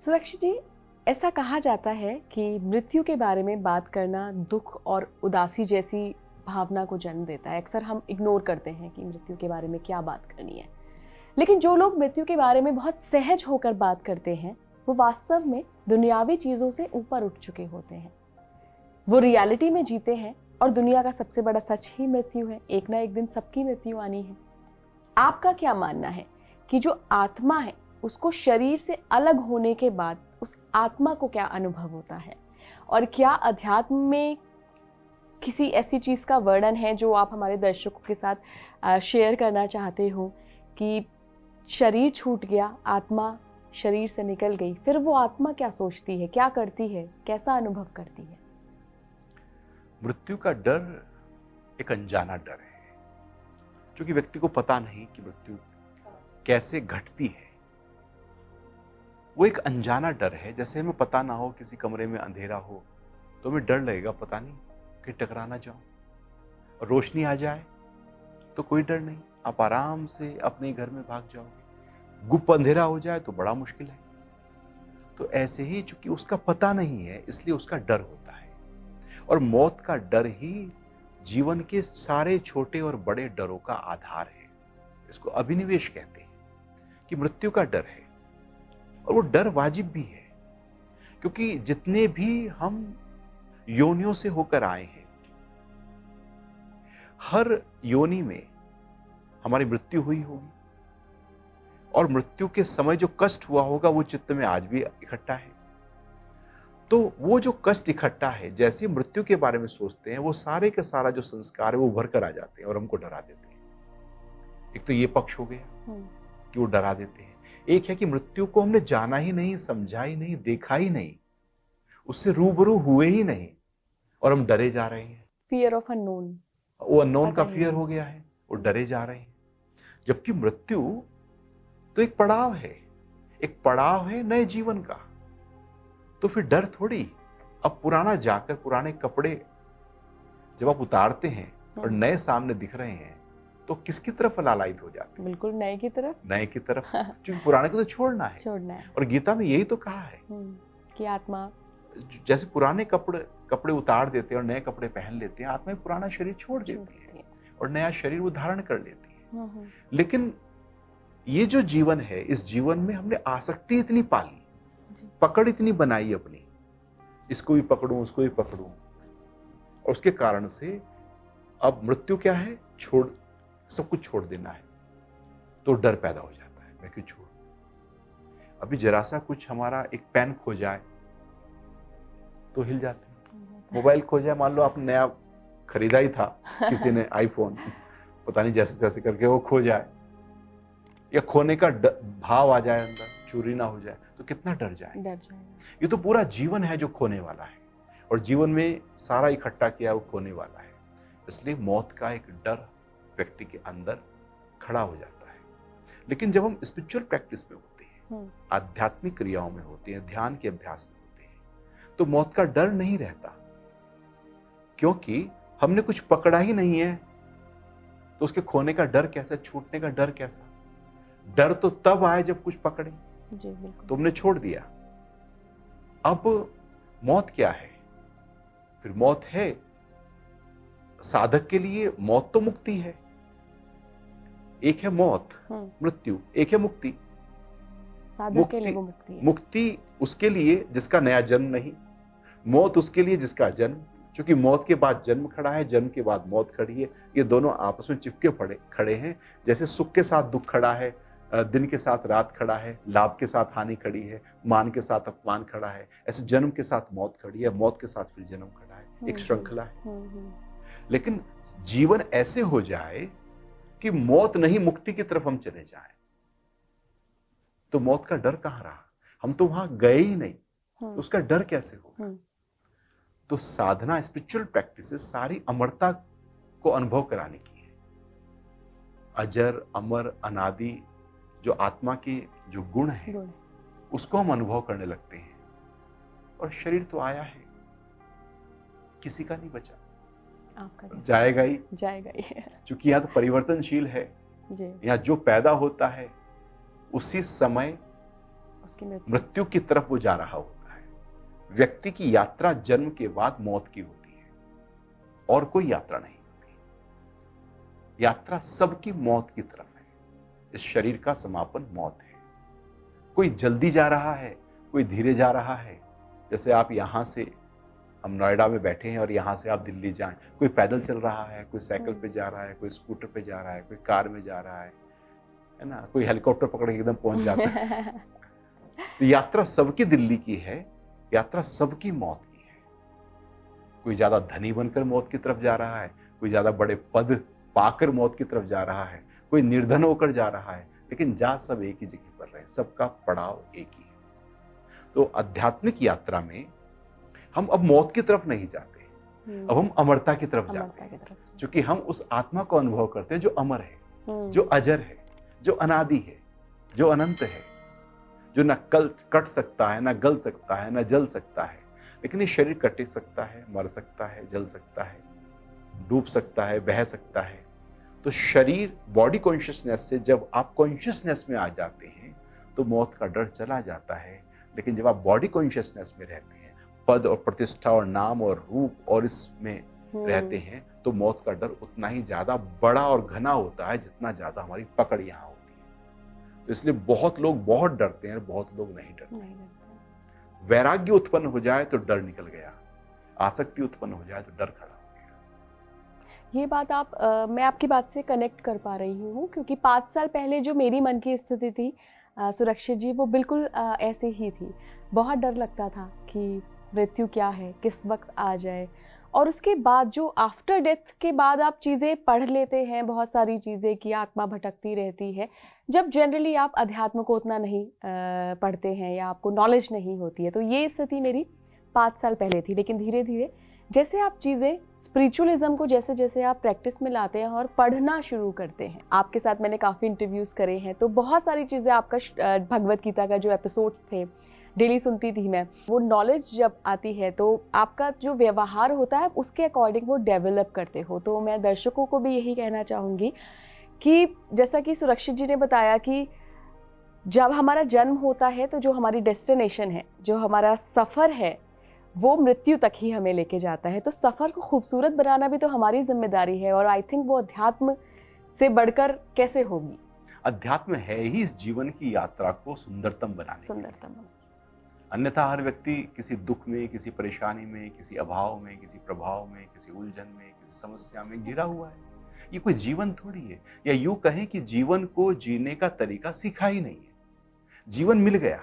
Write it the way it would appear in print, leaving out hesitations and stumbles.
सुरक्षित जी, ऐसा कहा जाता है कि मृत्यु के बारे में बात करना दुख और उदासी जैसी भावना को जन्म देता है। अक्सर हम इग्नोर करते हैं कि मृत्यु के बारे में क्या बात करनी है। लेकिन जो लोग मृत्यु के बारे में बहुत सहज होकर बात करते हैं, वो वास्तव में दुनियावी चीजों से ऊपर उठ चुके होते हैं। वो रियलिटी में जीते हैं और दुनिया का सबसे बड़ा सच ही मृत्यु है। एक ना एक दिन सबकी मृत्यु आनी है। आपका क्या मानना है कि जो आत्मा है उसको शरीर से अलग होने के बाद उस आत्मा को क्या अनुभव होता है, और क्या अध्यात्म में किसी ऐसी चीज का वर्णन है जो आप हमारे दर्शकों के साथ शेयर करना चाहते हो कि शरीर छूट गया, आत्मा शरीर से निकल गई, फिर वो आत्मा क्या सोचती है, क्या करती है, कैसा अनुभव करती है? मृत्यु का डर एक अनजाना डर है, क्योंकि व्यक्ति को पता नहीं कि मृत्यु कैसे घटती है। वो एक अनजाना डर है। जैसे हमें पता ना हो, किसी कमरे में अंधेरा हो तो हमें डर लगेगा, पता नहीं कि टकरा ना जाऊं। और रोशनी आ जाए तो कोई डर नहीं, आप आराम से अपने घर में भाग जाओगे। गुप्त अंधेरा हो जाए तो बड़ा मुश्किल है। तो ऐसे ही चूंकि उसका पता नहीं है, इसलिए उसका डर होता है। और मौत का डर ही जीवन के सारे छोटे और बड़े डरों का आधार है। इसको अभिनिवेश कहते हैं कि मृत्यु का डर है। और वो डर वाजिब भी है, क्योंकि जितने भी हम योनियों से होकर आए हैं, हर योनि में हमारी मृत्यु हुई होगी। और मृत्यु के समय जो कष्ट हुआ होगा वो चित्त में आज भी इकट्ठा है। तो वो जो कष्ट इकट्ठा है, जैसे मृत्यु के बारे में सोचते हैं, वो सारे का सारा जो संस्कार है वो भर कर आ जाते हैं और हमको डरा देते हैं। एक तो ये पक्ष हो गया कि वो डरा देते हैं। एक है कि मृत्यु को हमने जाना ही नहीं, समझा ही नहीं, देखा ही नहीं, उससे रूबरू हुए ही नहीं, और हम डरे जा रहे हैं। फियर ऑफ अननोन, वो अननोन का फियर हो गया है, वो डरे जा रहे हैं। जबकि मृत्यु तो एक पड़ाव है, एक पड़ाव है नए जीवन का। तो फिर डर थोड़ी। अब पुराना जाकर पुराने कपड़े जब आप उतारते हैं और नए सामने दिख रहे हैं, तो किसकी तरफ लालायित हो जाते हैं? बिल्कुल नए की तरफ, नए की तरफ। क्योंकि पुराने को तो छोड़ना है। और गीता में यही तो कहा है कि आत्मा जैसे पुराने कपड़े उतार देते हैं और नए कपड़े पहन लेते हैं, आत्मा पुराना शरीर छोड़ देती है और नया शरीर वो धारण कर लेती है। लेकिन ये जो जीवन है, इस जीवन में हमने आसक्ति इतनी पाली, पकड़ इतनी बनाई अपनी, इसको भी पकड़ूं, उसको भी पकड़ूं, और उसके कारण से अब मृत्यु क्या है? सब कुछ छोड़ देना है। तो डर पैदा हो जाता है, मैं क्यों छोड़ूं? अभी जरा सा कुछ हमारा एक पेन खो जाए तो हिल जाते हैं। मोबाइल खो जाए, मान लो आपने नया खरीदा ही था, किसी ने आईफोन, पता नहीं जैसे तैसे करके वो खो जाए, या खोने का भाव आ जाए अंदर, चोरी ना हो जाए, तो कितना डर जाए। ये तो पूरा जीवन है जो खोने वाला है, और जीवन में सारा इकट्ठा किया वो खोने वाला है। इसलिए मौत का एक डर व्यक्ति के अंदर खड़ा हो जाता है। लेकिन जब हम स्पिरिचुअल प्रैक्टिस में होते हैं, आध्यात्मिक क्रियाओं में होते हैं, ध्यान के अभ्यास में होते हैं, तो मौत का डर नहीं रहता, क्योंकि हमने कुछ पकड़ा ही नहीं है। तो उसके खोने का डर कैसा, छूटने का डर कैसा? डर तो तब आए जब कुछ पकड़े, तुमने छोड़ दिया। अब मौत क्या है? फिर मौत है साधक के लिए, मौत तो मुक्ति है। एक है मौत, मृत्यु, एक है मुक्ति। साधक के लिए वो मुक्ति है। मुक्ति उसके लिए जिसका नया जन्म नहीं, मौत उसके लिए जिसका जन्म। क्योंकि मौत के बाद जन्म खड़ा है, जन्म के बाद मौत खड़ी है। ये दोनों आपस में चिपके खड़े हैं। जैसे सुख के साथ दुख खड़ा है, दिन के साथ रात खड़ा है, लाभ के साथ हानि खड़ी है, मान के साथ अपमान खड़ा है, ऐसे जन्म के साथ मौत खड़ी है, मौत के साथ फिर जन्म खड़ा है। एक श्रृंखला है। लेकिन जीवन ऐसे हो जाए कि मौत नहीं, मुक्ति की तरफ हम चले जाएं, तो मौत का डर कहां रहा? हम तो वहां गए ही नहीं, तो उसका डर कैसे होगा? तो साधना, स्पिरिचुअल प्रैक्टिसेस सारी अमरता को अनुभव कराने की है। अजर, अमर, अनादि जो आत्मा के जो गुण है, उसको हम अनुभव करने लगते हैं। और शरीर तो आया है, किसी का नहीं बचा, आपका जाएगा ही। क्योंकि यहाँ तो परिवर्तनशील है। यहाँ जो पैदा होता है उसी समय उसकी मृत्यु की तरफ वो जा रहा होता है। व्यक्ति की यात्रा जन्म के बाद मौत की होती है, और कोई यात्रा नहीं होती। यात्रा सबकी मौत की तरफ है। इस शरीर का समापन मौत है। कोई जल्दी जा रहा है, कोई धीरे जा रहा है। जैसे आप यहां से, हम नोएडा में बैठे हैं और यहां से आप दिल्ली जाएं, कोई पैदल चल रहा है, कोई साइकिल पे जा रहा है, कोई स्कूटर पे जा रहा है, कोई कार में जा रहा है ना, कोई हेलीकॉप्टर पकड़ के एकदम पहुंच जाता है। तो यात्रा सबकी दिल्ली की है, यात्रा सबकी मौत की है। कोई ज्यादा धनी बनकर मौत की तरफ जा रहा है, कोई ज्यादा बड़े पद पाकर मौत की तरफ जा रहा है, कोई निर्धन होकर जा रहा है, लेकिन जा सब एक ही जगह पर रहे, सबका पड़ाव एक ही है। तो आध्यात्मिक यात्रा में हम अब मौत की तरफ नहीं जाते, अब हम अमरता की तरफ जाते हैं, क्योंकि हम उस आत्मा को अनुभव करते हैं जो अमर है, जो अजर है, जो अनादि है, जो अनंत है, जो न कल कट सकता है, न गल सकता है, न जल सकता है। लेकिन ये शरीर कट सकता है, मर सकता है, जल सकता है, डूब सकता है, बह सकता है। तो शरीर, बॉडी कॉन्शियसनेस से जब आप कॉन्शियसनेस में आ जाते हैं तो मौत का डर चला जाता है। लेकिन जब आप बॉडी कॉन्शियसनेस में रहते हैं, पद और प्रतिष्ठा और नाम और रूप और इसमें रहते हैं, तो मौत का डर उतना ही ज्यादा बड़ा और घना होता है जितना ज्यादा हमारी पकड़ यहाँ होती है। तो इसलिए बहुत लोग बहुत डरते हैं, बहुत लोग नहीं डरते। वैराग्य उत्पन्न हो जाए तो डर निकल गया, आसक्ति उत्पन्न हो जाए तो डर खड़ा हो गया। ये बात मैं आपकी बात से कनेक्ट कर पा रही हूँ, क्योंकि 5 साल पहले जो मेरी मन की स्थिति थी सुरक्षित जी, वो बिल्कुल ऐसे ही थी। बहुत डर लगता था कि मृत्यु क्या है, किस वक्त आ जाए। और उसके बाद जो आफ्टर डेथ के बाद आप चीज़ें पढ़ लेते हैं, बहुत सारी चीज़ें कि आत्मा भटकती रहती है, जब जनरली आप अध्यात्म को उतना नहीं पढ़ते हैं या आपको नॉलेज नहीं होती है। तो ये स्थिति मेरी 5 साल पहले थी। लेकिन धीरे धीरे जैसे आप चीज़ें स्पिरिचुअलिज्म को जैसे जैसे आप प्रैक्टिस में लाते हैं और पढ़ना शुरू करते हैं, आपके साथ मैंने काफ़ी इंटरव्यूज़ करे हैं, तो बहुत सारी चीज़ें आपका भगवत गीता का जो एपिसोड्स थे डेली सुनती थी मैं, वो नॉलेज जब आती है तो आपका जो व्यवहार होता है उसके अकॉर्डिंग वो डेवलप करते हो। तो मैं दर्शकों को भी यही कहना चाहूँगी कि जैसा कि सुरक्षित जी ने बताया कि जब हमारा जन्म होता है तो जो हमारी डेस्टिनेशन है, जो हमारा सफ़र है, वो मृत्यु तक ही हमें लेके जाता है। तो सफ़र को खूबसूरत बनाना भी तो हमारी जिम्मेदारी है, और आई थिंक वो अध्यात्म से बढ़कर कैसे होगी। अध्यात्म है ही इस जीवन की यात्रा को सुंदरतम बनाने, अन्यथा हर व्यक्ति किसी दुख में, किसी परेशानी में, किसी अभाव में, किसी प्रभाव में, किसी उलझन में, किसी समस्या में घिरा हुआ है। ये कोई जीवन थोड़ी है। या यूं कहें कि जीवन को जीने का तरीका सीखा ही नहीं है, जीवन मिल गया।